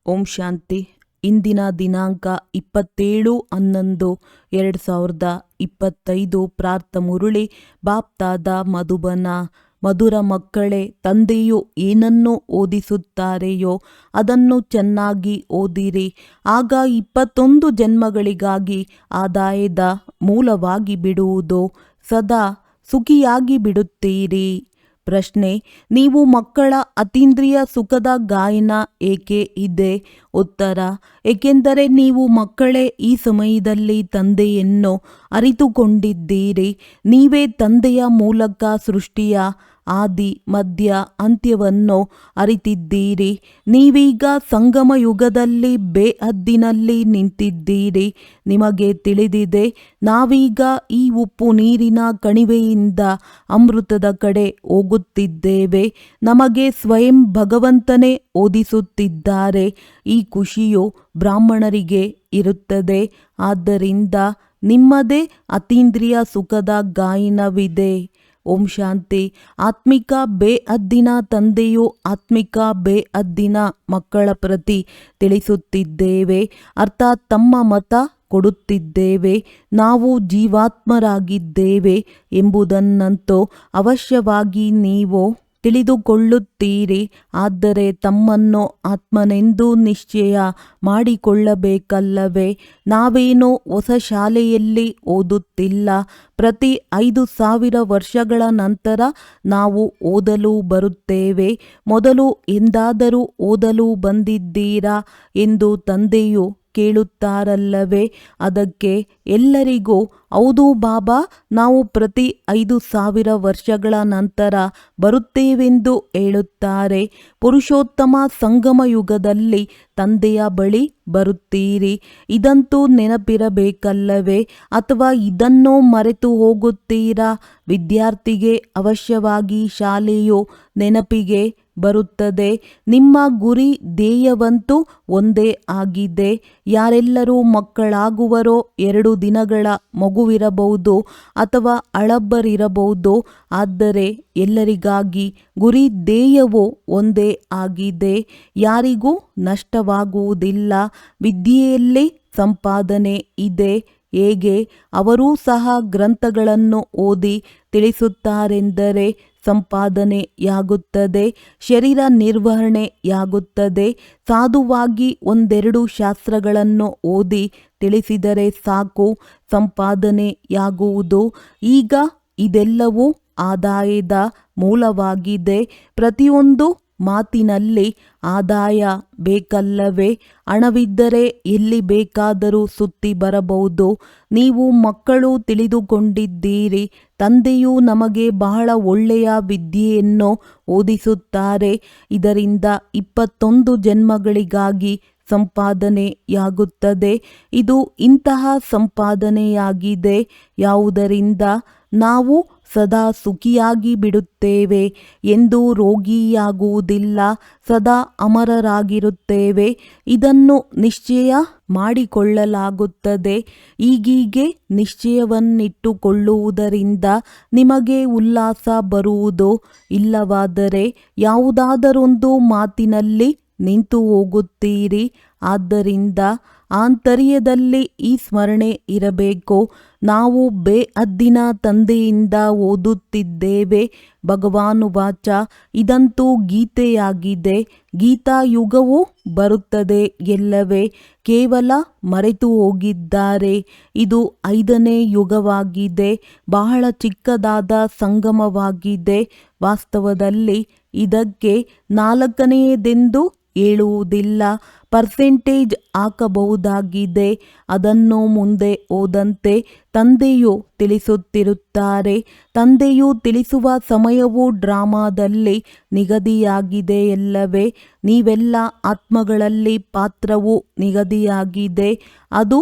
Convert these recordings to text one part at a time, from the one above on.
ಓಂ ಶಾಂತಿ. ಇಂದಿನ ದಿನಾಂಕ 27/11/2025. ಪ್ರಾರ್ಥ ಮುರುಳಿ ಬಾಪ್ತಾದ ಮಧುಬನ. ಮಧುರ ಮಕ್ಕಳೇ, ತಂದೆಯು ಏನನ್ನು ಓದಿಸುತ್ತಾರೆಯೋ ಅದನ್ನು ಚೆನ್ನಾಗಿ ಓದಿರಿ. ಆಗ 21 ಜನ್ಮಗಳಿಗಾಗಿ ಆದಾಯದ ಮೂಲವಾಗಿ ಬಿಡುವುದು. ಸದಾ ಸುಖಿಯಾಗಿ ಬಿಡುತ್ತೀರಿ. ಪ್ರಶ್ನೆ: ನೀವು ಮಕ್ಕಳ ಅತೀಂದ್ರಿಯ ಸುಖದ ಗಾಯನ ಏಕೆ ಇದೆ? ಉತ್ತರ: ಏಕೆಂದರೆ ನೀವು ಮಕ್ಕಳೇ ಈ ಸಮಯದಲ್ಲಿ ತಂದೆಯನ್ನು ಅರಿತುಕೊಂಡಿದ್ದೀರಿ. ನೀವೇ ತಂದೆಯ ಮೂಲಕ ಸೃಷ್ಟಿಯ ಆದಿ ಮಧ್ಯ ಅಂತ್ಯವನ್ನು ಅರಿತಿದ್ದೀರಿ. ನೀವೀಗ ಸಂಗಮ ಯುಗದಲ್ಲಿ ಬೇಹದ್ದಿನಲ್ಲಿ ನಿಂತಿದ್ದೀರಿ. ನಿಮಗೆ ತಿಳಿದಿದೆ, ನಾವೀಗ ಈ ಉಪ್ಪು ನೀರಿನ ಕಣಿವೆಯಿಂದ ಅಮೃತದ ಕಡೆ ಹೋಗುತ್ತಿದ್ದೇವೆ. ನಮಗೆ ಸ್ವಯಂ ಭಗವಂತನೇ ಓದಿಸುತ್ತಿದ್ದಾರೆ. ಈ ಖುಷಿಯು ಬ್ರಾಹ್ಮಣರಿಗೆ ಇರುತ್ತದೆ. ಆದ್ದರಿಂದ ನಿಮ್ಮದೇ ಅತೀಂದ್ರಿಯ ಸುಖದ ಗಾಯನವಿದೆ. ಓಂ ಶಾಂತಿ. ಆತ್ಮಿಕ ಬೇಹದ್ದಿನ ತಂದೆಯು ಆತ್ಮಿಕ ಬೇಹದ್ದಿನ ಮಕ್ಕಳ ಪ್ರತಿ ತಿಳಿಸುತ್ತಿದ್ದೇವೆ, ಅರ್ಥಾತ್ ತಮ್ಮ ಮತ ಕೊಡುತ್ತಿದ್ದೇವೆ. ನಾವು ಜೀವಾತ್ಮರಾಗಿದ್ದೇವೆ ಎಂಬುದನ್ನಂತೂ ಅವಶ್ಯವಾಗಿ ನೀವು ತಿಳಿದುಕೊಳ್ಳುತ್ತೀರಿ. ಆದರೆ ತಮ್ಮನ್ನು ಆತ್ಮನೆಂದು ನಿಶ್ಚಯ ಮಾಡಿಕೊಳ್ಳಬೇಕಲ್ಲವೇ? ನಾವೇನೋ ಹೊಸ ಶಾಲೆಯಲ್ಲಿ ಓದುತ್ತಿಲ್ಲ. ಪ್ರತಿ 5000 ವರ್ಷಗಳ ನಂತರ ನಾವು ಓದಲು ಬರುತ್ತೇವೆ. ಮೊದಲು ಎಂದಾದರೂ ಓದಲು ಬಂದಿದ್ದೀರಾ ಎಂದು ತಂದೆಯು ಕೇಳುತ್ತಾರಲ್ಲವೇ? ಅದಕ್ಕೆ ಎಲ್ಲರಿಗೂ ಹೌದು ಬಾಬಾ, ನಾವು ಪ್ರತಿ 5000 ವರ್ಷಗಳ ನಂತರ ಬರುತ್ತೇವೆಂದು ಹೇಳುತ್ತಾರೆ. ಪುರುಷೋತ್ತಮ ಸಂಗಮ ಯುಗದಲ್ಲಿ ತಂದೆಯ ಬಳಿ ಬರುತ್ತೀರಿ. ಇದಂತೂ ನೆನಪಿರಬೇಕಲ್ಲವೇ? ಅಥವಾ ಇದನ್ನು ಮರೆತು ಹೋಗುತ್ತೀರಾ? ವಿದ್ಯಾರ್ಥಿಗೆ ಅವಶ್ಯವಾಗಿ ಶಾಲೆಯು ನೆನಪಿಗೆ ಬರುತ್ತದೆ. ನಿಮ್ಮ ಗುರಿ ಧ್ಯೇಯವಂತೂ ಒಂದೇ ಆಗಿದೆ. ಯಾರೆಲ್ಲರೂ ಮಕ್ಕಳಾಗುವರೋ 2 ದಿನಗಳ ಮಗುವಿರಬಹುದು ಅಥವಾ ಹಳಬರಿರಬಹುದು, ಆದರೆ ಎಲ್ಲರಿಗಾಗಿ ಗುರಿ ಧ್ಯೇಯವು ಒಂದೇ ಆಗಿದೆ. ಯಾರಿಗೂ ನಷ್ಟವಾಗುವುದಿಲ್ಲ. ವಿದ್ಯೆಯಲ್ಲಿ ಸಂಪಾದನೆ ಇದೆ. ಹೇಗೆ? ಅವರೂ ಸಹ ಗ್ರಂಥಗಳನ್ನು ಓದಿ ತಿಳಿಸುತ್ತಾರೆಂದರೆ ಸಂಪಾದನೆಯಾಗುತ್ತದೆ, ಶರೀರ ನಿರ್ವಹಣೆಯಾಗುತ್ತದೆ. ಸಾಧುವಾಗಿ 1-2 ಶಾಸ್ತ್ರಗಳನ್ನು ಓದಿ ತಿಳಿಸಿದರೆ ಸಾಕು, ಸಂಪಾದನೆಯಾಗುವುದು. ಈಗ ಇದೆಲ್ಲವೂ ಆದಾಯದ ಮೂಲವಾಗಿದೆ. ಪ್ರತಿಯೊಂದು ಮಾತಿನಲ್ಲಿ ಆದಾಯ ಬೇಕಲ್ಲವೇ? ಹಣವಿದ್ದರೆ ಎಲ್ಲಿ ಬೇಕಾದರೂ ಸುತ್ತಿ ಬರಬಹುದು. ನೀವು ಮಕ್ಕಳು ತಿಳಿದುಕೊಂಡಿದ್ದೀರಿ, ತಂದೆಯು ನಮಗೆ ಬಹಳ ಒಳ್ಳೆಯ ವಿದ್ಯೆಯನ್ನು ಓದಿಸುತ್ತಾರೆ. ಇದರಿಂದ 21 ಜನ್ಮಗಳಿಗಾಗಿ ಸಂಪಾದನೆಯಾಗುತ್ತದೆ. ಇದು ಇಂತಹ ಸಂಪಾದನೆಯಾಗಿದೆ ಯಾವುದರಿಂದ ನಾವು ಸದಾ ಸುಖಿಯಾಗಿ ಬಿಡುತ್ತೇವೆ. ಎಂದು ರೋಗಿಯಾಗುವುದಿಲ್ಲ, ಸದಾ ಅಮರರಾಗಿರುತ್ತೇವೆ. ಇದನ್ನು ನಿಶ್ಚಯ ಮಾಡಿಕೊಳ್ಳಲಾಗುತ್ತದೆ. ಈಗೀಗೆ ನಿಶ್ಚಯವನ್ನಿಟ್ಟುಕೊಳ್ಳುವುದರಿಂದ ನಿಮಗೆ ಉಲ್ಲಾಸ ಬರುವುದು. ಇಲ್ಲವಾದರೆ ಯಾವುದಾದರೊಂದು ಮಾತಿನಲ್ಲಿ ನಿಂತು ಹೋಗುತ್ತೀರಿ. ಆದ್ದರಿಂದ ಆಂತರ್ಯದಲ್ಲಿ ಈ ಸ್ಮರಣೆ ಇರಬೇಕು, ನಾವು ಬೇಹದ್ದಿನ ತಂದೆಯಿಂದ ಓದುತ್ತಿದ್ದೇವೆ. ಭಗವಾನುವಾಚ: ಇದಂತೂ ಗೀತೆಯಾಗಿದೆ. ಗೀತಾಯುಗವು ಬರುತ್ತದೆ ಎಲ್ಲವೇ? ಕೇವಲ ಮರೆತು ಹೋಗಿದ್ದಾರೆ. ಇದು 5ನೇ ಯುಗವಾಗಿದೆ. ಬಹಳ ಚಿಕ್ಕದಾದ ಸಂಗಮವಾಗಿದೆ. ವಾಸ್ತವದಲ್ಲಿ ಇದಕ್ಕೆ 4ನೇದೆಂದು ಹೇಳುವುದಿಲ್ಲ. ಪರ್ಸೆಂಟೇಜ್ ಹಾಕಬಹುದಾಗಿದೆ. ಅದನ್ನು ಮುಂದೆ ಹೋದಂತೆ ತಂದೆಯು ತಿಳಿಸುತ್ತಿರುತ್ತಾರೆ. ತಂದೆಯು ತಿಳಿಸುವ ಸಮಯವು ಡ್ರಾಮಾದಲ್ಲಿ ನಿಗದಿಯಾಗಿದೆಯಲ್ಲವೇ? ನೀವೆಲ್ಲ ಆತ್ಮಗಳಲ್ಲಿ ಪಾತ್ರವು ನಿಗದಿಯಾಗಿದೆ. ಅದು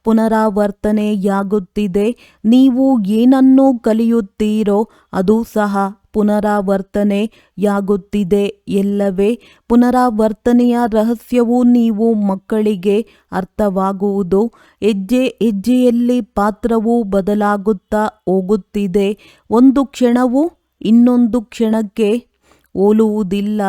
ಪುನರಾವರ್ತನೆಯಾಗುತ್ತಿದೆ. ನೀವು ಏನನ್ನು ಕಲಿಯುತ್ತೀರೋ ಅದು ಸಹ ಪುನರಾವರ್ತನೆಯಾಗುತ್ತಿದೆ ಎಲ್ಲವೇ? ಪುನರಾವರ್ತನೆಯ ರಹಸ್ಯವು ನೀವು ಮಕ್ಕಳಿಗೆ ಅರ್ಥವಾಗುವುದು. ಹೆಜ್ಜೆ ಹೆಜ್ಜೆಯಲ್ಲಿ ಪಾತ್ರವು ಬದಲಾಗುತ್ತಾ ಹೋಗುತ್ತಿದೆ. ಒಂದು ಕ್ಷಣವು ಇನ್ನೊಂದು ಕ್ಷಣಕ್ಕೆ ಹೋಲುವುದಿಲ್ಲ.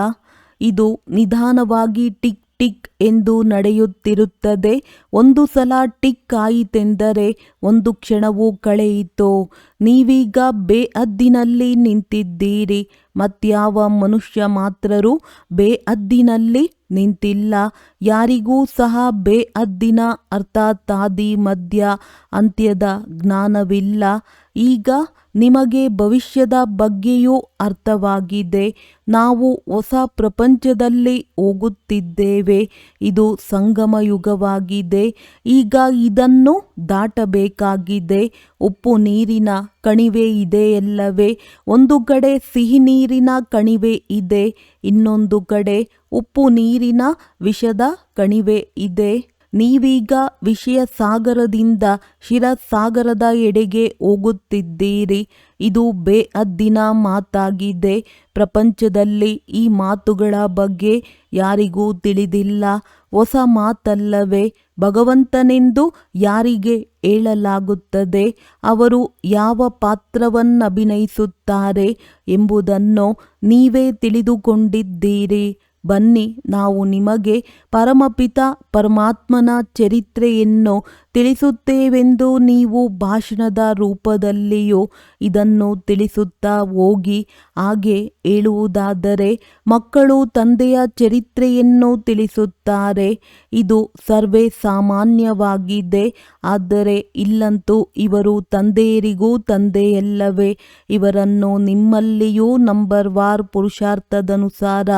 ಇದು ನಿಧಾನವಾಗಿ ಟಿಕ್ ಟಿಕ್ ಎಂದು ನಡೆಯುತ್ತಿರುತ್ತದೆ. ಒಂದು ಸಲ ಟಿಕ್ ಆಯಿತೆಂದರೆ ಒಂದು ಕ್ಷಣವೂ ಕಳೆಯಿತು. ನೀವೀಗ ಬೇಹದ್ದಿನಲ್ಲಿ ನಿಂತಿದ್ದೀರಿ. ಮತ್ಯಾವ ಮನುಷ್ಯ ಮಾತ್ರರೂ ಬೇಹದ್ದಿನಲ್ಲಿ ನಿಂತಿಲ್ಲ. ಯಾರಿಗೂ ಸಹ ಬೇಹದ್ದಿನ ಅರ್ಥಾತ್ ಆದಿ ಮಧ್ಯ ಅಂತ್ಯದ ಜ್ಞಾನವಿಲ್ಲ. ಈಗ ನಿಮಗೆ ಭವಿಷ್ಯದ ಬಗ್ಗೆಯೂ ಅರ್ಥವಾಗಿದೆ. ನಾವು ಹೊಸ ಪ್ರಪಂಚದಲ್ಲಿ ಹೋಗುತ್ತಿದ್ದೇವೆ. ಇದು ಸಂಗಮ ಯುಗವಾಗಿದೆ. ಈಗ ಇದನ್ನು ದಾಟಬೇಕಾಗಿದೆ. ಉಪ್ಪು ನೀರಿನ ಕಣಿವೆ ಇದೆಯಲ್ಲವೇ? ಒಂದು ಕಡೆ ಸಿಹಿ ನೀರಿನ ಕಣಿವೆ ಇದೆ, ಇನ್ನೊಂದು ಕಡೆ ಉಪ್ಪು ನೀರಿನ ವಿಷದ ಕಣಿವೆ ಇದೆ. ನೀವೀಗ ವಿಷಯ ಸಾಗರದಿಂದ ಶಿರಸಾಗರದ ಎಡೆಗೆ ಹೋಗುತ್ತಿದ್ದೀರಿ. ಇದು ಬೇಹದ್ದಿನ ಮಾತಾಗಿದೆ. ಪ್ರಪಂಚದಲ್ಲಿ ಈ ಮಾತುಗಳ ಬಗ್ಗೆ ಯಾರಿಗೂ ತಿಳಿದಿಲ್ಲ. ಹೊಸ ಮಾತಲ್ಲವೇ? ಭಗವಂತನೆಂದು ಯಾರಿಗೆ ಹೇಳಲಾಗುತ್ತದೆ? ಅವರು ಯಾವ ಪಾತ್ರವನ್ನಭಿನಯಿಸುತ್ತಾರೆ ಎಂಬುದನ್ನು ನೀವೇ ತಿಳಿದುಕೊಂಡಿದ್ದೀರಿ. ಬನ್ನಿ, ನಾವು ನಿಮಗೆ ಪರಮಪಿತ ಪರಮಾತ್ಮನ ಚರಿತ್ರೆಯನ್ನು ತಿಳಿಸುತ್ತೇವೆಂದು ನೀವು ಭಾಷಣದ ರೂಪದಲ್ಲಿಯೂ ಇದನ್ನು ತಿಳಿಸುತ್ತಾ ಹೋಗಿ. ಹಾಗೆ ಹೇಳುವುದಾದರೆ ಮಕ್ಕಳು ತಂದೆಯ ಚರಿತ್ರೆಯನ್ನು ತಿಳಿಸುತ್ತಾರೆ. ಇದು ಸರ್ವೇ ಸಾಮಾನ್ಯವಾಗಿದೆ. ಆದರೆ ಇಲ್ಲಂತೂ ಇವರು ತಂದೆಯರಿಗೂ ತಂದೆಯಲ್ಲವೇ? ಇವರನ್ನು ನಿಮ್ಮಲ್ಲಿಯೂ ನಂಬರ್ ವಾರ್ ಪುರುಷಾರ್ಥದನುಸಾರ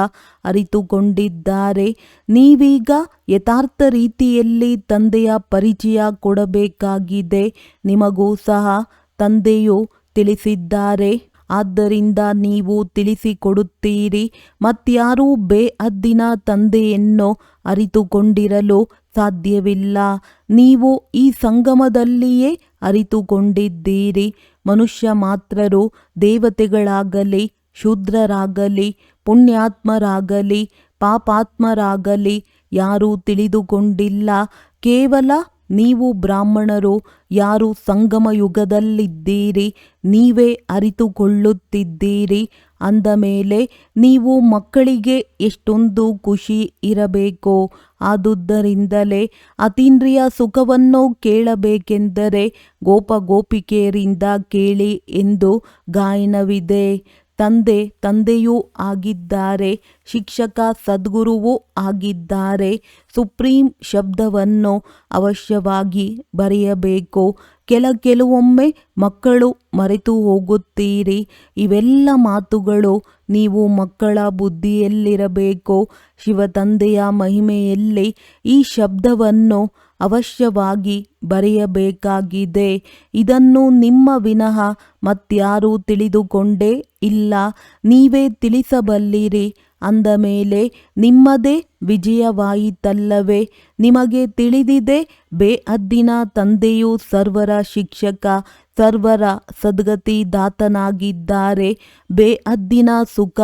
ಅರಿತುಕೊಂಡಿದ್ದಾರೆ. ನೀವೀಗ ಯಥಾರ್ಥ ರೀತಿಯಲ್ಲಿ ತಂದೆಯ ಪರಿಚಯ ಕೊಡಬೇಕಾಗಿದೆ. ನಿಮಗೂ ಸಹ ತಂದೆಯು ತಿಳಿಸಿದ್ದಾರೆ. ಆದ್ದರಿಂದ ನೀವು ತಿಳಿಸಿಕೊಡುತ್ತೀರಿ. ಮತ್ಯಾರೂ ಬೇಹದ್ದಿನ ತಂದೆಯನ್ನು ಅರಿತುಕೊಂಡಿರಲು ಸಾಧ್ಯವಿಲ್ಲ. ನೀವು ಈ ಸಂಗಮದಲ್ಲಿಯೇ ಅರಿತುಕೊಂಡಿದ್ದೀರಿ. ಮನುಷ್ಯ ಮಾತ್ರರು ದೇವತೆಗಳಾಗಲಿ, ಶೂದ್ರರಾಗಲಿ, ಪುಣ್ಯಾತ್ಮರಾಗಲಿ, ಪಾಪಾತ್ಮರಾಗಲಿ ಯಾರೂ ತಿಳಿದುಕೊಂಡಿಲ್ಲ. ಕೇವಲ ನೀವು ಬ್ರಾಹ್ಮಣರು ಯಾರು ಸಂಗಮ ಯುಗದಲ್ಲಿದ್ದೀರಿ, ನೀವೇ ಅರಿತುಕೊಳ್ಳುತ್ತಿದ್ದೀರಿ. ಅಂದ ಮೇಲೆ ನೀವು ಮಕ್ಕಳಿಗೆ ಎಷ್ಟೊಂದು ಖುಷಿ ಇರಬೇಕು. ಆದುದರಿಂದಲೇ ಅತೀಂದ್ರಿಯ ಸುಖವನ್ನು ಕೇಳಬೇಕೆಂದರೆ ಗೋಪಿಕೆಯರಿಂದ ಕೇಳಿ ಎಂದು ಗಾಯನವಿದೆ. ತಂದೆಯೂ ಆಗಿದ್ದಾರೆ, ಶಿಕ್ಷಕ ಸದ್ಗುರುವೂ ಆಗಿದ್ದಾರೆ. ಸುಪ್ರೀಂ ಶಬ್ದವನ್ನು ಅವಶ್ಯವಾಗಿ ಬರೆಯಬೇಕು. ಕೆಲವೊಮ್ಮೆ ಮಕ್ಕಳು ಮರೆತು ಹೋಗುತ್ತೀರಿ. ಇವೆಲ್ಲ ಮಾತುಗಳು ನೀವು ಮಕ್ಕಳ ಬುದ್ಧಿಯಲ್ಲಿರಬೇಕು. ಶಿವತಂದೆಯ ಮಹಿಮೆಯಲ್ಲಿ ಈ ಶಬ್ದವನ್ನು ಅವಶ್ಯವಾಗಿ ಬರೆಯಬೇಕಾಗಿದೆ. ಇದನ್ನು ನಿಮ್ಮ ವಿನಃ ಮತ್ಯಾರೂ ತಿಳಿದುಕೊಂಡೇ ಇಲ್ಲ. ನೀವೇ ತಿಳಿಸಬಲ್ಲಿರಿ. ಅಂದ ಮೇಲೆ ನಿಮ್ಮದೇ ವಿಜಯವಾಯಿತಲ್ಲವೇ? ನಿಮಗೆ ತಿಳಿದಿದೆ, ಬೇಹದ್ದಿನ ತಂದೆಯು ಸರ್ವರ ಶಿಕ್ಷಕ, ಸರ್ವರ ಸದ್ಗತಿದಾತನಾಗಿದ್ದಾರೆ. ಬೇಹದ್ದಿನ ಸುಖ,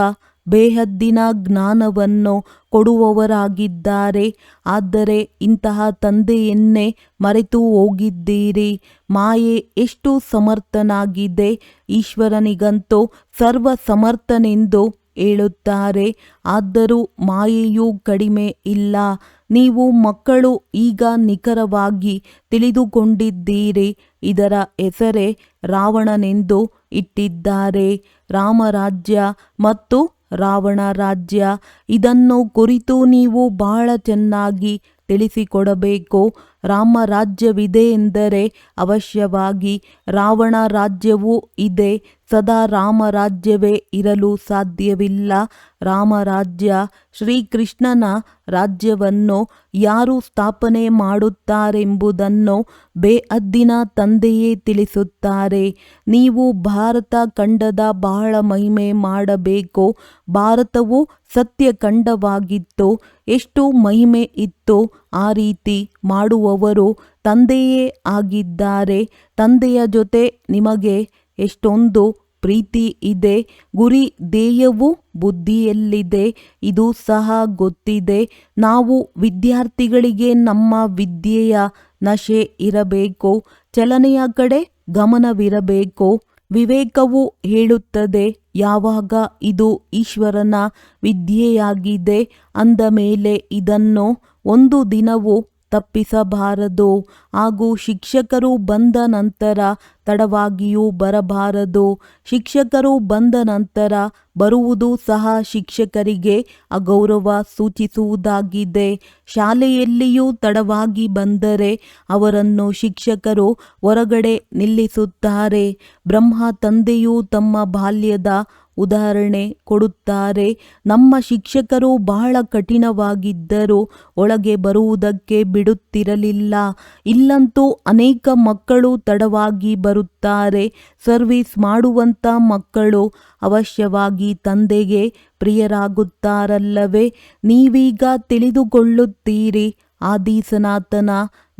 ಬೇಹದ್ದಿನ ಜ್ಞಾನವನ್ನು ಕೊಡುವವರಾಗಿದ್ದಾರೆ. ಆದರೆ ಇಂತಹ ತಂದೆಯನ್ನೇ ಮರೆತು ಹೋಗಿದ್ದೀರಿ. ಮಾಯೆ ಎಷ್ಟು ಸಮರ್ಥನಾಗಿದೆ! ಈಶ್ವರನಿಗಂತೂ ಸರ್ವ ಸಮರ್ಥನೆಂದು ಹೇಳುತ್ತಾರೆ. ಆದರೂ ಮಾಯೆಯೂ ಕಡಿಮೆ ಇಲ್ಲ. ನೀವು ಮಕ್ಕಳು ಈಗ ನಿಖರವಾಗಿ ತಿಳಿದುಕೊಂಡಿದ್ದೀರಿ. ಇದರ ಹೆಸರೇ ರಾವಣನೆಂದು ಇಟ್ಟಿದ್ದಾರೆ. ರಾಮರಾಜ್ಯ ಮತ್ತು ರಾವಣ ರಾಜ್ಯ. ಇದನ್ನು ಕುರಿತು ನೀವು ಬಹಳ ಚೆನ್ನಾಗಿ ತಿಳಿಸಿಕೊಡಬೇಕು. ರಾಮರಾಜ್ಯವಿದೆ ಎಂದರೆ ಅವಶ್ಯವಾಗಿ ರಾವಣ ರಾಜ್ಯವೂ ಇದೆ. ಸದಾ ರಾಮರಾಜ್ಯವೇ ಇರಲು ಸಾಧ್ಯವಿಲ್ಲ. ರಾಮರಾಜ್ಯ, ಶ್ರೀಕೃಷ್ಣನ ರಾಜ್ಯವನ್ನು ಯಾರು ಸ್ಥಾಪನೆ ಮಾಡುತ್ತಾರೆಂಬುದನ್ನು ಬೇಹದ್ದಿನ ತಂದೆಯೇ ತಿಳಿಸುತ್ತಾರೆ. ನೀವು ಭಾರತ ಖಂಡದ ಬಹಳ ಮಹಿಮೆ ಮಾಡಬೇಕು. ಭಾರತವು ಸತ್ಯಖಂಡವಾಗಿತ್ತು. ಎಷ್ಟು ಮಹಿಮೆ ಇತ್ತು! ಆ ರೀತಿ ಮಾಡುವವರು ತಂದೆಯೇ ಆಗಿದ್ದಾರೆ. ತಂದೆಯ ಜೊತೆ ನಿಮಗೆ ಎಷ್ಟೊಂದು ಪ್ರೀತಿ ಇದೆ. ಗುರಿ ಧ್ಯೇಯವು ಬುದ್ಧಿಯಲ್ಲಿದೆ. ಇದು ಸಹ ಗೊತ್ತಿದೆ. ನಾವು ವಿದ್ಯಾರ್ಥಿಗಳಿಗೆ ನಮ್ಮ ವಿದ್ಯೆಯ ನಶೆ ಇರಬೇಕು. ಚಲನೆಯ ಕಡೆ ಗಮನವಿರಬೇಕು. ವಿವೇಕವು ಹೇಳುತ್ತದೆ, ಯಾವಾಗ ಇದು ಈಶ್ವರನ ವಿದ್ಯೆಯಾಗಿದೆ ಅಂದ ಮೇಲೆ ಇದನ್ನು ಒಂದು ದಿನವೂ ತಪ್ಪಿಸಬಾರದು. ಹಾಗೂ ಶಿಕ್ಷಕರು ಬಂದ ನಂತರ ತಡವಾಗಿಯೂ ಬರಬಾರದು. ಶಿಕ್ಷಕರು ಬಂದ ನಂತರ ಬರುವುದು ಸಹ ಶಿಕ್ಷಕರಿಗೆ ಅಗೌರವ ಸೂಚಿಸುವುದಾಗಿದೆ. ಶಾಲೆಯಲ್ಲಿಯೂ ತಡವಾಗಿ ಬಂದರೆ ಅವರನ್ನು ಶಿಕ್ಷಕರು ಹೊರಗಡೆ ನಿಲ್ಲಿಸುತ್ತಾರೆ. ಬ್ರಹ್ಮ ತಂದೆಯು ತಮ್ಮ ಬಾಲ್ಯದ ಉದಾಹರಣೆ ಕೊಡುತ್ತಾರೆ. ನಮ್ಮ ಶಿಕ್ಷಕರು ಬಹಳ ಕಠಿಣವಾಗಿದ್ದರೂ ಒಳಗೆ ಬರುವುದಕ್ಕೆ ಬಿಡುತ್ತಿರಲಿಲ್ಲ. ಇಲ್ಲಂತೂ ಅನೇಕ ಮಕ್ಕಳು ತಡವಾಗಿ ಬರುತ್ತಾರೆ. ಸರ್ವಿಸ್ ಮಾಡುವಂಥ ಮಕ್ಕಳು ಅವಶ್ಯವಾಗಿ ತಂದೆಗೆ ಪ್ರಿಯರಾಗುತ್ತಾರಲ್ಲವೇ? ನೀವೀಗ ತಿಳಿದುಕೊಳ್ಳುತ್ತೀರಿ, ಆದಿ ಸನಾತನ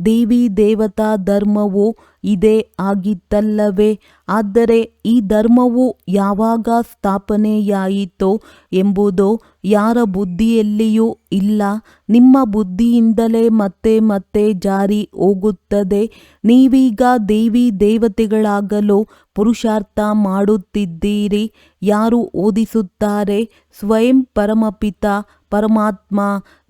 ದೇವಿ ದೇವತಾ ಧರ್ಮವು ಇದೇ ಆಗಿತ್ತಲ್ಲವೇ? ಆದರೆ ಈ ಧರ್ಮವು ಯಾವಾಗ ಸ್ಥಾಪನೆಯಾಯಿತೋ ಎಂಬುದು ಯಾರ ಬುದ್ಧಿಯಲ್ಲಿಯೂ ಇಲ್ಲ. ನಿಮ್ಮ ಬುದ್ಧಿಯಿಂದಲೇ ಮತ್ತೆ ಮತ್ತೆ ಜಾರಿ ಹೋಗುತ್ತದೆ. ನೀವೀಗ ದೇವಿ ದೇವತೆಗಳಾಗಲು ಪುರುಷಾರ್ಥ ಮಾಡುತ್ತಿದ್ದೀರಿ. ಯಾರು ಓದಿಸುತ್ತಾರೆ? ಸ್ವಯಂ ಪರಮಪಿತ ಪರಮಾತ್ಮ.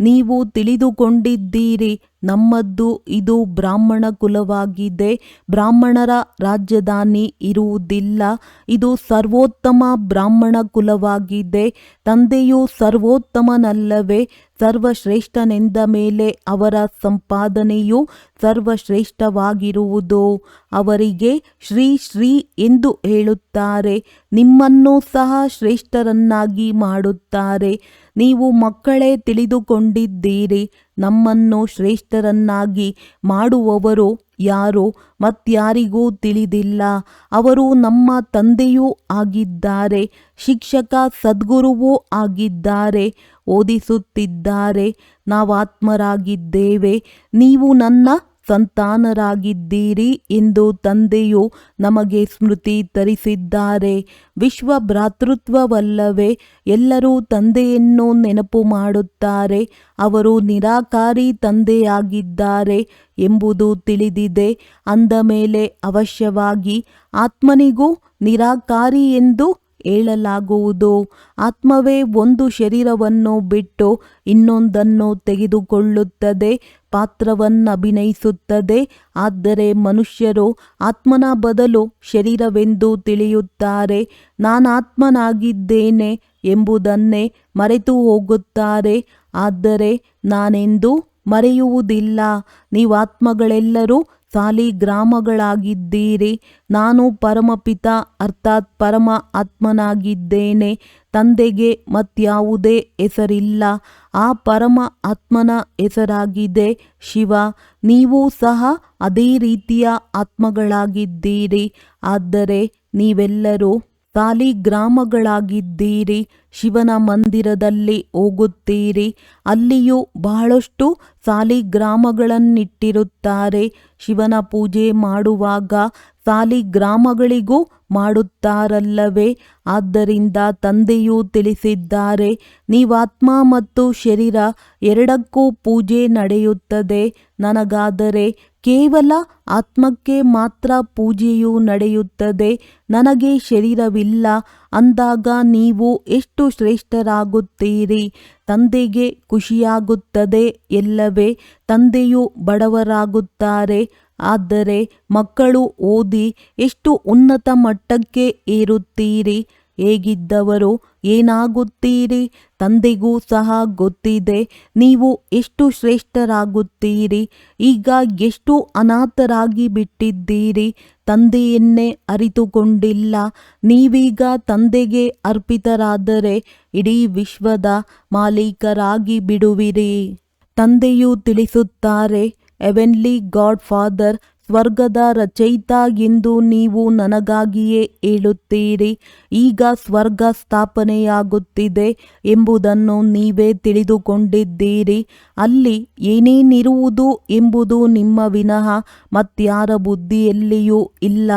ನೀವು ತಿಳಿದುಕೊಂಡಿದ್ದೀರಿ, ನಮ್ಮದ್ದು ಇದು ಬ್ರಾಹ್ಮಣ ಕುಲವಾಗಿದೆ. ಬ್ರಾಹ್ಮಣರ ರಾಜಧಾನಿ ಇರುವುದಿಲ್ಲ. ಇದು ಸರ್ವೋತ್ತಮ ಬ್ರಾಹ್ಮಣ ಕುಲವಾಗಿದೆ. ತಂದೆಯು ಸರ್ವೋತ್ತಮನಲ್ಲವೇ? ಸರ್ವಶ್ರೇಷ್ಠನೆಂದ ಮೇಲೆ ಅವರ ಸಂಪಾದನೆಯು ಸರ್ವಶ್ರೇಷ್ಠವಾಗಿರುವುದು. ಅವರಿಗೆ ಶ್ರೀ ಶ್ರೀ ಎಂದು ಹೇಳುತ್ತಾರೆ. ನಿಮ್ಮನ್ನು ಸಹ ಶ್ರೇಷ್ಠರನ್ನಾಗಿ ಮಾಡುತ್ತಾರೆ. ನೀವು ಮಕ್ಕಳೇ ತಿಳಿದುಕೊಂಡಿದ್ದೀರಿ, ನಮ್ಮನ್ನು ಶ್ರೇಷ್ಠರನ್ನಾಗಿ ಮಾಡುವವರು ಯಾರು ಮತ್ಯಾರಿಗೂ ತಿಳಿದಿಲ್ಲ. ಅವರು ನಮ್ಮ ತಂದೆಯೂ ಆಗಿದ್ದಾರೆ, ಶಿಕ್ಷಕ ಸದ್ಗುರುವೂ ಆಗಿದ್ದಾರೆ, ಓದಿಸುತ್ತಿದ್ದಾರೆ. ನಾವಾತ್ಮರಾಗಿದ್ದೇವೆ, ನೀವು ನನ್ನ ಸಂತಾನರಾಗಿದ್ದೀರಿ ಎಂದು ತಂದೆಯು ನಮಗೆ ಸ್ಮೃತಿ ತರಿಸಿದ್ದಾರೆ. ವಿಶ್ವ ಭ್ರಾತೃತ್ವವಲ್ಲವೇ? ಎಲ್ಲರೂ ತಂದೆಯನ್ನು ನೆನಪು ಮಾಡುತ್ತಾರೆ. ಅವರು ನಿರಾಕಾರಿ ತಂದೆಯಾಗಿದ್ದಾರೆ ಎಂಬುದು ತಿಳಿದಿದೆ. ಅಂದ ಮೇಲೆ ಅವಶ್ಯವಾಗಿ ಆತ್ಮನಿಗೂ ನಿರಾಕಾರಿ ಎಂದು ಹೇಳಲಾಗುವುದು. ಆತ್ಮವೇ ಒಂದು ಶರೀರವನ್ನು ಬಿಟ್ಟು ಇನ್ನೊಂದನ್ನು ತೆಗೆದುಕೊಳ್ಳುತ್ತದೆ, ಪಾತ್ರವನ್ನಭಿನಯಿಸುತ್ತದೆ. ಆದರೆ ಮನುಷ್ಯರು ಆತ್ಮನ ಬದಲು ಶರೀರವೆಂದು ತಿಳಿಯುತ್ತಾರೆ. ನಾನಾತ್ಮನಾಗಿದ್ದೇನೆ ಎಂಬುದನ್ನೇ ಮರೆತು ಹೋಗುತ್ತಾರೆ. ಆದರೆ ನಾನೆಂದೂ ಮರೆಯುವುದಿಲ್ಲ. ನೀವಾತ್ಮಗಳೆಲ್ಲರೂ ಸಾಲಿಗ್ರಾಮಗಳಾಗಿದ್ದೀರಿ. ನಾನು ಪರಮಪಿತ ಅರ್ಥಾತ್ ಪರಮ ಆತ್ಮನಾಗಿದ್ದೇನೆ. ತಂದೆಗೆ ಮತ್ಯಾವುದೇ ಹೆಸರಿಲ್ಲ. ಆ ಪರಮ ಆತ್ಮನ ಹೆಸರಾಗಿದೆ ಶಿವ. ನೀವು ಸಹ ಅದೇ ರೀತಿಯ ಆತ್ಮಗಳಾಗಿದ್ದೀರಿ. ಆದರೆ ನೀವೆಲ್ಲರೂ ಸಾಲಿಗ್ರಾಮಗಳಾಗಿದ್ದೀರಿ. ಶಿವನ ಮಂದಿರದಲ್ಲಿ ಹೋಗುತ್ತೀರಿ, ಅಲ್ಲಿಯೂ ಬಹಳಷ್ಟು ಸಾಲಿಗ್ರಾಮಗಳನ್ನಿಟ್ಟಿರುತ್ತಾರೆ. ಶಿವನ ಪೂಜೆ ಮಾಡುವಾಗ ಸಾಲಿಗ್ರಾಮಗಳಿಗೂ ಮಾಡುತ್ತಾರಲ್ಲವೇ? ಆದ್ದರಿಂದ ತಂದೆಯು ತಿಳಿಸಿದ್ದಾರೆ, ನೀವಾತ್ಮ ಮತ್ತು ಶರೀರ ಎರಡಕ್ಕೂ ಪೂಜೆ ನಡೆಯುತ್ತದೆ. ನನಗಾದರೆ ಕೇವಲ ಆತ್ಮಕ್ಕೆ ಮಾತ್ರ ಪೂಜೆಯು ನಡೆಯುತ್ತದೆ. ನನಗೆ ಶರೀರವಿಲ್ಲ ಅಂದಾಗ ನೀವು ಎಷ್ಟು ಶ್ರೇಷ್ಠರಾಗುತ್ತೀರಿ. ತಂದೆಗೆ ಖುಷಿಯಾಗುತ್ತದೆ ಎಲ್ಲವೇ? ತಂದೆಯು ಬಡವರಾಗುತ್ತಾರೆ. ಆದರೆ ಮಕ್ಕಳು ಓದಿ ಎಷ್ಟು ಉನ್ನತ ಮಟ್ಟಕ್ಕೆ ಏರುತ್ತೀರಿ. ಹೇಗಿದ್ದವರು ಏನಾಗುತ್ತೀರಿ? ತಂದೆಗೂ ಸಹ ಗೊತ್ತಿದೆ ನೀವು ಎಷ್ಟು ಶ್ರೇಷ್ಠರಾಗುತ್ತೀರಿ. ಈಗ ಎಷ್ಟು ಅನಾಥರಾಗಿ ಬಿಟ್ಟಿದ್ದೀರಿ. ತಂದೆಯನ್ನೇ ಅರಿತುಕೊಂಡಿಲ್ಲ. ನೀವೀಗ ತಂದೆಗೆ ಅರ್ಪಿತರಾದರೆ ಇಡೀ ವಿಶ್ವದ ಮಾಲೀಕರಾಗಿ ಬಿಡುವಿರಿ. ತಂದೆಯು ತಿಳಿಸುತ್ತಾರೆ, ಹೆವೆನ್ಲಿ ಗಾಡ್ ಫಾದರ್, ಸ್ವರ್ಗದ ರಚಯಿತ ಎಂದು ನೀವು ನನಗಾಗಿಯೇ ಹೇಳುತ್ತೀರಿ. ಈಗ ಸ್ವರ್ಗ ಸ್ಥಾಪನೆಯಾಗುತ್ತಿದೆ ಎಂಬುದನ್ನು ನೀವೇ ತಿಳಿದುಕೊಂಡಿದ್ದೀರಿ. ಅಲ್ಲಿ ಏನೇನಿರುವುದು ಎಂಬುದು ನಿಮ್ಮ ವಿನಃ ಮತ್ಯಾರ ಬುದ್ಧಿಯಲ್ಲಿಯೂ ಇಲ್ಲ.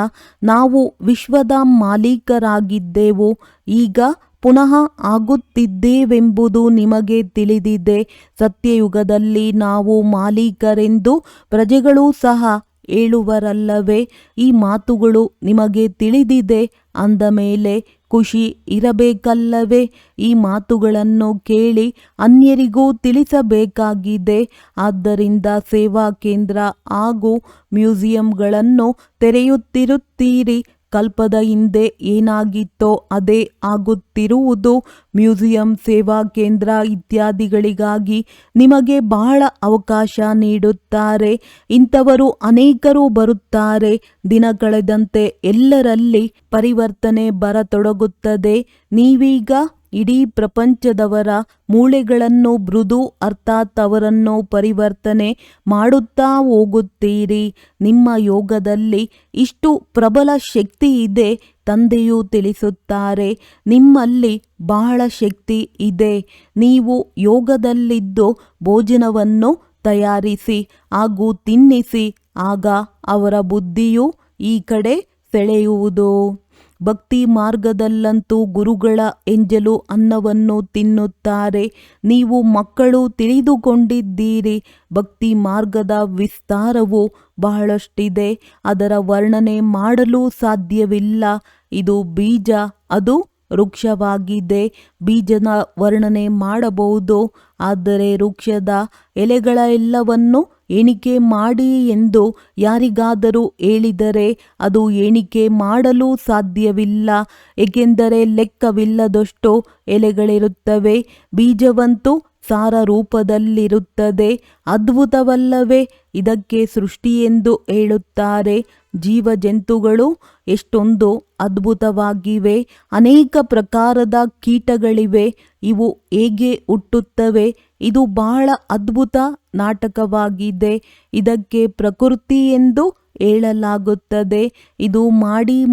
ನಾವು ವಿಶ್ವದ ಮಾಲೀಕರಾಗಿದ್ದೆವು, ಈಗ ಪುನಃ ಆಗುತ್ತಿದ್ದೇವೆಂಬುದು ನಿಮಗೆ ತಿಳಿದಿದೆ. ಸತ್ಯಯುಗದಲ್ಲಿ ನಾವು ಮಾಲೀಕರೆಂದು ಪ್ರಜೆಗಳೂ ಸಹ ಹೇಳುವರಲ್ಲವೇ? ಈ ಮಾತುಗಳು ನಿಮಗೆ ತಿಳಿದಿದೆ ಅಂದ ಮೇಲೆ ಖುಷಿ ಇರಬೇಕಲ್ಲವೇ? ಈ ಮಾತುಗಳನ್ನು ಕೇಳಿ ಅನ್ಯರಿಗೂ ತಿಳಿಸಬೇಕಾಗಿದೆ. ಆದ್ದರಿಂದ ಸೇವಾ ಕೇಂದ್ರ ಹಾಗೂ ಮ್ಯೂಸಿಯಂಗಳನ್ನು ತೆರೆಯುತ್ತಿರುತ್ತೀರಿ. ಕಲ್ಪದ ಹಿಂದೆ ಏನಾಗಿತ್ತೋ ಅದೇ ಆಗುತ್ತಿರುವುದು. ಮ್ಯೂಸಿಯಂ, ಸೇವಾ ಕೇಂದ್ರ ಇತ್ಯಾದಿಗಳಿಗಾಗಿ ನಿಮಗೆ ಬಹಳ ಅವಕಾಶ ನೀಡುತ್ತಾರೆ. ಇಂಥವರು ಅನೇಕರು ಬರುತ್ತಾರೆ. ದಿನ ಕಳೆದಂತೆ ಎಲ್ಲರಲ್ಲಿ ಪರಿವರ್ತನೆ ಬರತೊಡಗುತ್ತದೆ. ನೀವೀಗ ಇಡೀ ಪ್ರಪಂಚದವರ ಮೂಳೆಗಳನ್ನು ಮೃದು ಅರ್ಥಾತ್ ಅವರನ್ನು ಪರಿವರ್ತನೆ ಮಾಡುತ್ತಾ ಹೋಗುತ್ತೀರಿ. ನಿಮ್ಮ ಯೋಗದಲ್ಲಿ ಇಷ್ಟು ಪ್ರಬಲ ಶಕ್ತಿ ಇದೆ. ತಂದೆಯು ತಿಳಿಸುತ್ತಾರೆ, ನಿಮ್ಮಲ್ಲಿ ಬಹಳ ಶಕ್ತಿ ಇದೆ. ನೀವು ಯೋಗದಲ್ಲಿದ್ದು ಭೋಜನವನ್ನು ತಯಾರಿಸಿ ಹಾಗೂ ತಿನ್ನಿಸಿ. ಆಗ ಅವರ ಬುದ್ಧಿಯು ಈ ಕಡೆ ಸೆಳೆಯುವುದು. ಭಕ್ತಿ ಮಾರ್ಗದಲ್ಲಂತೂ ಗುರುಗಳ ಎಂಜಲು ಅನ್ನವನ್ನು ತಿನ್ನುತ್ತಾರೆ. ನೀವು ಮಕ್ಕಳು ತಿಳಿದುಕೊಂಡಿದ್ದೀರಿ. ಭಕ್ತಿ ಮಾರ್ಗದ ವಿಸ್ತಾರವು ಬಹಳಷ್ಟಿದೆ. ಅದರ ವರ್ಣನೆ ಮಾಡಲು ಸಾಧ್ಯವಿಲ್ಲ. ಇದು ಬೀಜ, ಅದು ವೃಕ್ಷವಾಗಿದೆ. ಬೀಜದ ವರ್ಣನೆ ಮಾಡಬಹುದು, ಆದರೆ ವೃಕ್ಷದ ಎಲೆಗಳ ಎಲ್ಲವನ್ನು ಎಣಿಕೆ ಮಾಡಿ ಎಂದು ಯಾರಿಗಾದರೂ ಹೇಳಿದರೆ ಅದು ಎಣಿಕೆ ಮಾಡಲು ಸಾಧ್ಯವಿಲ್ಲ. ಏಕೆಂದರೆ ಲೆಕ್ಕವಿಲ್ಲದಷ್ಟು ಎಲೆಗಳಿರುತ್ತವೆ. ಬೀಜವಂತೂ ಸಾರ ರೂಪದಲ್ಲಿರುತ್ತದೆ. ಅದ್ಭುತವಲ್ಲವೇ? ಇದಕ್ಕೆ ಸೃಷ್ಟಿ ಎಂದು ಹೇಳುತ್ತಾರೆ. ಜೀವ ಜಂತುಗಳು ಎಷ್ಟೊಂದು ಅದ್ಭುತವಾಗಿವೆ. ಅನೇಕ ಪ್ರಕಾರದ ಕೀಟಗಳಿವೆ. ಇವು ಹೇಗೆ ಹುಟ್ಟುತ್ತವೆ? ಇದು ಬಹಳ ಅದ್ಭುತ ನಾಟಕವಾಗಿದೆ. ಇದಕ್ಕೆ ಪ್ರಕೃತಿ ಎಂದು ಹೇಳಲಾಗುತ್ತದೆ. ಇದು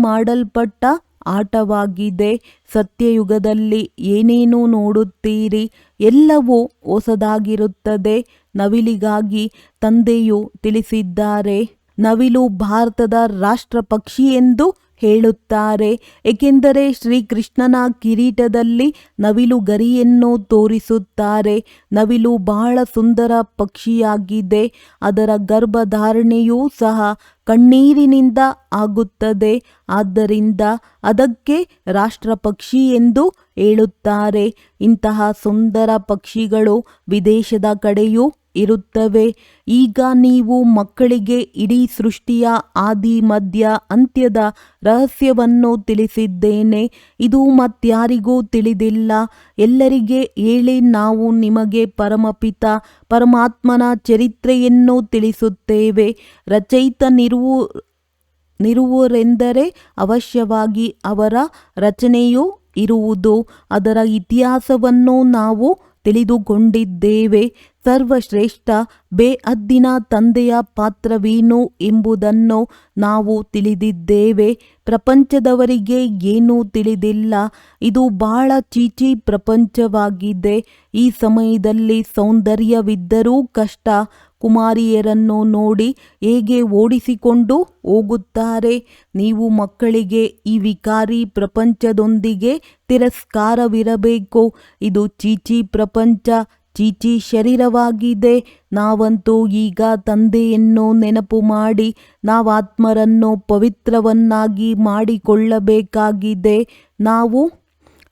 ಮಾಡಲ್ಪಟ್ಟ ಆಟವಾಗಿದೆ. ಸತ್ಯಯುಗದಲ್ಲಿ ಏನೇನು ನೋಡುತ್ತೀರಿ ಎಲ್ಲವೂ ಹೊಸದಾಗಿರುತ್ತದೆ. ನವಿಲಿಗಾಗಿ ತಂದೆಯು ತಿಳಿಸಿದ್ದಾರೆ. ನವಿಲು ಭಾರತದ ರಾಷ್ಟ್ರ ಪಕ್ಷಿ ಎಂದು ಹೇಳುತ್ತಾರೆ. ಏಕೆಂದರೆ ಶ್ರೀಕೃಷ್ಣನ ಕಿರೀಟದಲ್ಲಿ ನವಿಲು ಗರಿಯನ್ನು ತೋರಿಸುತ್ತಾರೆ. ನವಿಲು ಬಹಳ ಸುಂದರ ಪಕ್ಷಿಯಾಗಿದೆ. ಅದರ ಗರ್ಭಧಾರಣೆಯೂ ಸಹ ಕಣ್ಣೀರಿನಿಂದ ಆಗುತ್ತದೆ. ಆದ್ದರಿಂದ ಅದಕ್ಕೆ ರಾಷ್ಟ್ರ ಪಕ್ಷಿ ಎಂದು ಹೇಳುತ್ತಾರೆ. ಇಂತಹ ಸುಂದರ ಪಕ್ಷಿಗಳು ವಿದೇಶದ ಕಡೆಯೂ ಇರುತ್ತವೆ. ಈಗ ನೀವು ಮಕ್ಕಳಿಗೆ ಇಡೀ ಸೃಷ್ಟಿಯ ಆದಿ ಮಧ್ಯ ಅಂತ್ಯದ ರಹಸ್ಯವನ್ನು ತಿಳಿಸಿದ್ದೇನೆ. ಇದು ಮತ್ಯಾರಿಗೂ ತಿಳಿದಿಲ್ಲ. ಎಲ್ಲರಿಗೆ ಹೇಳಿ ನಾವು ನಿಮಗೆ ಪರಮಪಿತ ಪರಮಾತ್ಮನ ಚರಿತ್ರೆಯನ್ನು ತಿಳಿಸುತ್ತೇವೆ. ರಚಯಿತನಿರುವರೆಂದರೆ ಅವಶ್ಯವಾಗಿ ಅವರ ರಚನೆಯೂ ಇರುವುದು. ಅದರ ಇತಿಹಾಸವನ್ನು ನಾವು ತಿಳಿದುಕೊಂಡಿದ್ದೇವೆ. ಸರ್ವಶ್ರೇಷ್ಠ ಬೇಅದ್ದಿನ ತಂದೆಯ ಪಾತ್ರವೇನು ಎಂಬುದನ್ನು ನಾವು ತಿಳಿದಿದ್ದೇವೆ. ಪ್ರಪಂಚದವರಿಗೆ ಏನೂ ತಿಳಿದಿಲ್ಲ. ಇದು ಬಹಳ ಚೀಚಿ ಪ್ರಪಂಚವಾಗಿದೆ. ಈ ಸಮಯದಲ್ಲಿ ಸೌಂದರ್ಯವಿದ್ದರೂ ಕಷ್ಟ. ಕುಮಾರಿಯರನ್ನು ನೋಡಿ ಹೇಗೆ ಓಡಿಸಿಕೊಂಡು ಹೋಗುತ್ತಾರೆ. ನೀವು ಮಕ್ಕಳಿಗೆ ಈ ವಿಕಾರಿ ಪ್ರಪಂಚದೊಂದಿಗೆ ತಿರಸ್ಕಾರವಿರಬೇಕು. ಇದು ಚೀಚಿ ಪ್ರಪಂಚ, ಚೀಚಿ ಶರೀರವಾಗಿದೆ. ನಾವಂತೂ ಈಗ ತಂದೆಯನ್ನು ನೆನಪು ಮಾಡಿ ನಾವಾತ್ಮರನ್ನು ಪವಿತ್ರವನ್ನಾಗಿ ಮಾಡಿಕೊಳ್ಳಬೇಕಾಗಿದೆ. ನಾವು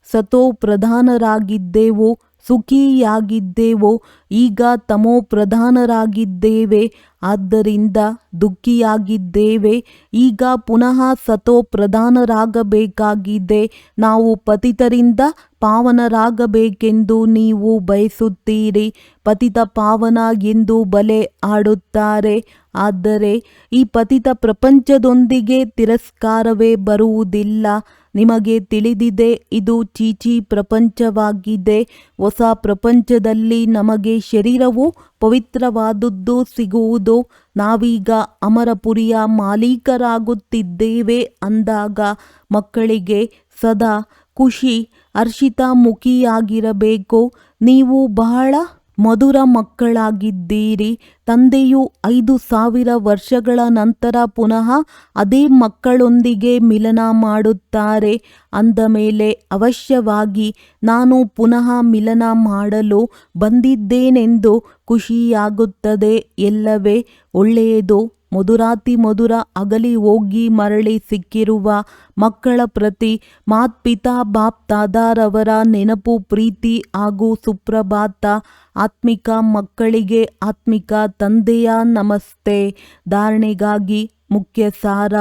ಸತೋಪ್ರಧಾನರಾಗಿದ್ದೆವು, ಸುಖಿಯಾಗಿದ್ದೆವು. ಈಗ ತಮೋಪ್ರಧಾನರಾಗಿದ್ದೇವೆ, ಆದ್ದರಿಂದ ದುಃಖಿಯಾಗಿದ್ದೇವೆ. ಈಗ ಪುನಃ ಸತೋಪ್ರಧಾನರಾಗಬೇಕಾಗಿದೆ. ನಾವು ಪತಿತರಿಂದ ಪಾವನರಾಗಬೇಕೆಂದು ನೀವು ಬಯಸುತ್ತೀರಿ. ಪತಿತ ಪಾವನ ಎಂದು ಬಲೆ ಆಡುತ್ತಾರೆ. ಆದರೆ ಈ ಪತಿತ ಪ್ರಪಂಚದೊಂದಿಗೆ ತಿರಸ್ಕಾರವೇ ಬರುವುದಿಲ್ಲ. ನಿಮಗೆ ತಿಳಿದಿದೆ, ಇದು ಚೀಚಿ ಪ್ರಪಂಚವಾಗಿದೆ. ಹೊಸ ಪ್ರಪಂಚದಲ್ಲಿ ನಮಗೆ ಶರೀರವು ಪವಿತ್ರವಾದದ್ದು ಸಿಗುವುದು. ನಾವೀಗ ಅಮರಪುರಿಯ ಮಾಲೀಕರಾಗುತ್ತಿದ್ದೇವೆ ಅಂದಾಗ ಮಕ್ಕಳಿಗೆ ಸದಾ ಖುಷಿ, ಹರ್ಷಿತಮುಖಿಯಾಗಿರಬೇಕು. ನೀವು ಬಹಳ ಮಧುರ ಮಕ್ಕಳಾಗಿದ್ದೀರಿ. ತಂದೆಯು 5000 ವರ್ಷಗಳ ನಂತರ ಪುನಃ ಅದೇ ಮಕ್ಕಳೊಂದಿಗೆ ಮಿಲನ ಮಾಡುತ್ತಾರೆ. ಅಂದ ಮೇಲೆ ಅವಶ್ಯವಾಗಿ ನಾನು ಪುನಃ ಮಿಲನ ಮಾಡಲು ಬಂದಿದ್ದೇನೆಂದು ಖುಷಿಯಾಗುತ್ತದೆ ಎಲ್ಲವೇ? ಒಳ್ಳೆಯದು. ಮಧುರಾತಿ ಮಧುರ ಅಗಲಿ ಹೋಗಿ ಮರಳಿ ಸಿಕ್ಕಿರುವ ಮಕ್ಕಳ ಪ್ರತಿ ಮಾತ್ಪಿತಾ ಬಾಪ್ ತಾದಾರವರ ನೆನಪು ಪ್ರೀತಿ ಹಾಗೂ ಸುಪ್ರಭಾತ. ಆತ್ಮಿಕ ಮಕ್ಕಳಿಗೆ ಆತ್ಮಿಕ ತಂದೆಯ ನಮಸ್ತೆ. ಧಾರಣೆಗಾಗಿ ಮುಖ್ಯ ಸಾರ: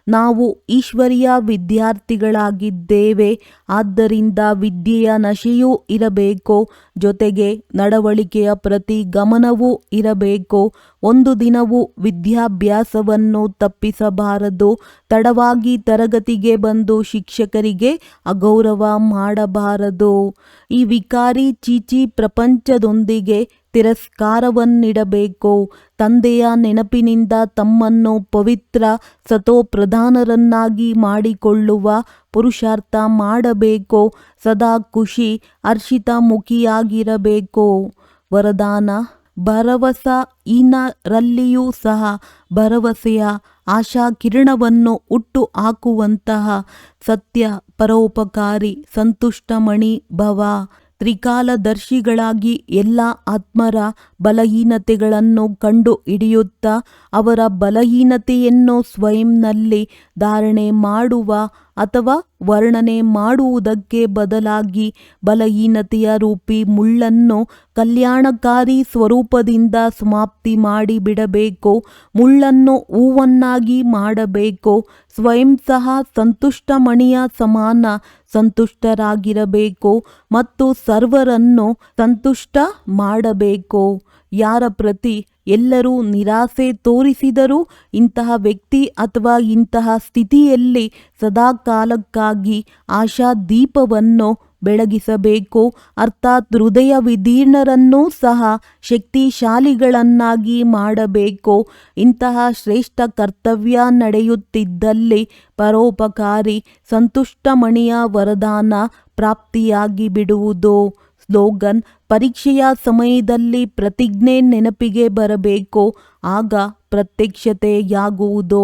ನಾವು ಈಶ್ವರೀಯ ವಿದ್ಯಾರ್ಥಿಗಳಾಗಿದ್ದೇವೆ. ಆದ್ದರಿಂದ ವಿದ್ಯೆಯ ನಶೆಯೂ ಇರಬೇಕು, ಜೊತೆಗೆ ನಡವಳಿಕೆಯ ಪ್ರತಿ ಗಮನವೂ ಇರಬೇಕು. ಒಂದು ದಿನವೂ ವಿದ್ಯಾಭ್ಯಾಸವನ್ನು ತಪ್ಪಿಸಬಾರದು. ತಡವಾಗಿ ತರಗತಿಗೆ ಬಂದು ಶಿಕ್ಷಕರಿಗೆ ಅಗೌರವ ಮಾಡಬಾರದು. ಈ ವಿಕಾರಿ ಚೀಚಿ ಪ್ರಪಂಚದೊಂದಿಗೆ ತಿರಸ್ಕಾರವನ್ನಿಡಬೇಕು. ತಂದೆಯ ನೆನಪಿನಿಂದ ತಮ್ಮನ್ನು ಪವಿತ್ರ ಸತೋಪ್ರಧಾನರನ್ನಾಗಿ ಮಾಡಿಕೊಳ್ಳುವ ಪುರುಷಾರ್ಥ ಮಾಡಬೇಕು. ಸದಾ ಖುಷಿ ಹರ್ಷಿತಮುಖಿಯಾಗಿರಬೇಕು. ವರದಾನ: ಭರವಸೆಹೀನರಲ್ಲಿಯೂ ಸಹ ಭರವಸೆಯ ಆಶಾಕಿರಣವನ್ನು ಹುಟ್ಟು ಹಾಕುವಂತಹ ಸತ್ಯ ಪರೋಪಕಾರಿ ಸಂತುಷ್ಟಮಣಿ ಭವ. ತ್ರಿಕಾಲದರ್ಶಿಗಳಾಗಿ ಎಲ್ಲ ಆತ್ಮರ ಬಲಹೀನತೆಗಳನ್ನು ಕಂಡು ಹಿಡಿಯುತ್ತಾ ಅವರ ಬಲಹೀನತೆಯನ್ನು ಸ್ವಯಂನಲ್ಲಿ ಧಾರಣೆ ಮಾಡುವ ಅಥವಾ ವರ್ಣನೆ ಮಾಡುವುದಕ್ಕೆ ಬದಲಾಗಿ ಬಲಹೀನತೆಯ ರೂಪಿ ಮುಳ್ಳನ್ನು ಕಲ್ಯಾಣಕಾರಿ ಸ್ವರೂಪದಿಂದ ಸಮಾಪ್ತಿ ಮಾಡಿಬಿಡಬೇಕು. ಮುಳ್ಳನ್ನು ಹೂವನ್ನಾಗಿ ಮಾಡಬೇಕು. ಸ್ವಯಂ ಸಹ ಸಂತುಷ್ಟಮಣಿಯ ಸಮಾನ ಸಂತುಷ್ಟರಾಗಿರಬೇಕು ಮತ್ತು ಸರ್ವರನ್ನು ಸಂತುಷ್ಟ ಮಾಡಬೇಕು. ಯಾರ ಪ್ರತಿ ಎಲ್ಲರೂ ನಿರಾಸೆ ತೋರಿಸಿದರೂ ಇಂತಹ ವ್ಯಕ್ತಿ ಅಥವಾ ಇಂತಹ ಸ್ಥಿತಿಯಲ್ಲಿ ಸದಾಕಾಲಕ್ಕಾಗಿ ಆಶಾದೀಪವನ್ನು ಬೆಳಗಿಸಬೇಕು. ಅರ್ಥಾತ್ ಹೃದಯ ವಿದೀರ್ಣರನ್ನೂ ಸಹ ಶಕ್ತಿಶಾಲಿಗಳನ್ನಾಗಿ ಮಾಡಬೇಕು. ಇಂತಹ ಶ್ರೇಷ್ಠ ಕರ್ತವ್ಯ ನಡೆಯುತ್ತಿದ್ದಲ್ಲಿ ಪರೋಪಕಾರಿ ಸಂತುಷ್ಟಮಣಿಯ ವರದಾನ ಪ್ರಾಪ್ತಿಯಾಗಿ ಬಿಡುವುದು. ಸ್ಲೋಗನ್: ಪರೀಕ್ಷೆಯ ಸಮಯದಲ್ಲಿ ಪ್ರತಿಜ್ಞೆ ನೆನಪಿಗೆ ಬರಬೇಕು, ಆಗ ಪ್ರತ್ಯಕ್ಷತೆಯಾಗುವುದು.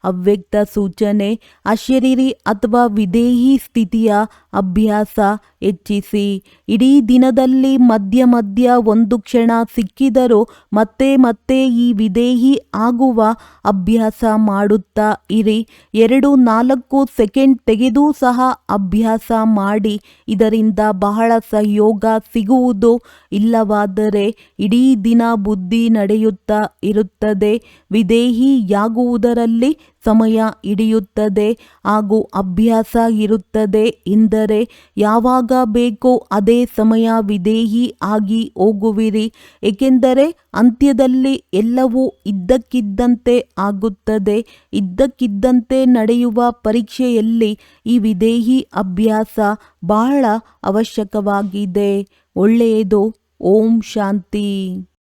ಅವ್ಯಕ್ತ ಸೂಚನೆ: ಅಶರೀರಿ ಅಥವಾ ವಿದೇಹಿ ಸ್ಥಿತಿಯ ಅಭ್ಯಾಸ ಹೆಚ್ಚಿಸಿ. ಇಡೀ ದಿನದಲ್ಲಿ ಮಧ್ಯ ಮಧ್ಯ ಒಂದು ಕ್ಷಣ ಸಿಕ್ಕಿದರೂ ಮತ್ತೆ ಮತ್ತೆ ಈ ವಿದೇಹಿ ಆಗುವ ಅಭ್ಯಾಸ ಮಾಡುತ್ತಾ ಇರಿ. 2-4 ಸೆಕೆಂಡ್ ತೆಗೆದು ಸಹ ಅಭ್ಯಾಸ ಮಾಡಿ. ಇದರಿಂದ ಬಹಳ ಸಹಯೋಗ ಸಿಗುವುದು. ಇಲ್ಲವಾದರೆ ಇಡೀ ದಿನ ಬುದ್ಧಿ ನಡೆಯುತ್ತಾ ಇರುತ್ತದೆ. ವಿದೇಹಿಯಾಗುವುದರಲ್ಲಿ ಸಮಯ ಹಿಡಿಯುತ್ತದೆ ಹಾಗೂ ಅಭ್ಯಾಸ ಇರುತ್ತದೆ ಎಂದರೆ ಯಾವಾಗ ಬೇಕೋ ಅದೇ ಸಮಯ ವಿದೇಹಿ ಆಗಿ ಹೋಗುವಿರಿ. ಏಕೆಂದರೆ ಅಂತ್ಯದಲ್ಲಿ ಎಲ್ಲವೂ ಇದ್ದಕ್ಕಿದ್ದಂತೆ ಆಗುತ್ತದೆ. ಇದ್ದಕ್ಕಿದ್ದಂತೆ ನಡೆಯುವ ಪರೀಕ್ಷೆಯಲ್ಲಿ ಈ ವಿದೇಹಿ ಅಭ್ಯಾಸ ಬಹಳ ಅವಶ್ಯಕವಾಗಿದೆ. ಒಳ್ಳೆಯದು. ಓಂ ಶಾಂತಿ.